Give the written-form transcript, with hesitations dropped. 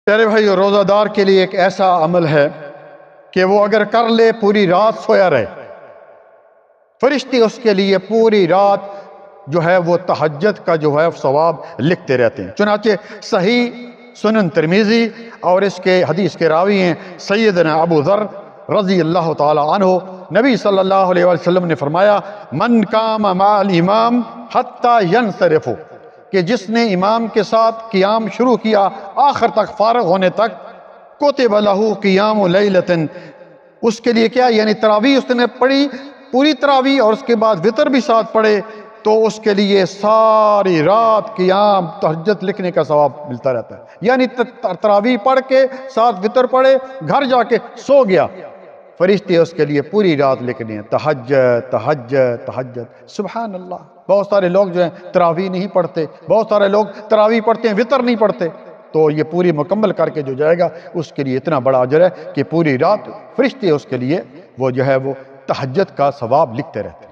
پیارے بھائی، روزہ دار کے لیے ایک ایسا عمل ہے کہ وہ اگر کر لے پوری رات سویا رہے، فرشتے اس کے لیے پوری رات جو ہے وہ تہجد کا جو ہے ثواب لکھتے رہتے ہیں۔ چنانچہ صحیح سنن ترمذی اور اس کے حدیث کے راوی ہیں سیدنا ابو ذر رضی اللہ تعالی عنہ، نبی صلی اللہ علیہ وسلم نے فرمایا من قام مع الامام حتی ینصرف، کہ جس نے امام کے ساتھ قیام شروع کیا آخر تک، فارغ ہونے تک، کتب لہ قیام لیلۃ، اس کے لیے کیا یعنی تراویح اس نے پڑھی پوری تراویح اور اس کے بعد وطر بھی ساتھ پڑھے، تو اس کے لیے ساری رات قیام تہجد لکھنے کا ثواب ملتا رہتا ہے۔ یعنی تراویح پڑھ کے ساتھ وطر پڑھے، گھر جا کے سو گیا، فرشتے اس کے لیے پوری رات لکھنے ہیں تہجد تہجد تہجد۔ سبحان اللہ، بہت سارے لوگ جو ہیں تراویح نہیں پڑھتے، بہت سارے لوگ تراویح پڑھتے ہیں وطر نہیں پڑھتے، تو یہ پوری مکمل کر کے جو جائے گا اس کے لیے اتنا بڑا اجر ہے کہ پوری رات فرشتے اس کے لیے وہ جو ہے وہ تہجد کا ثواب لکھتے رہتے ہیں۔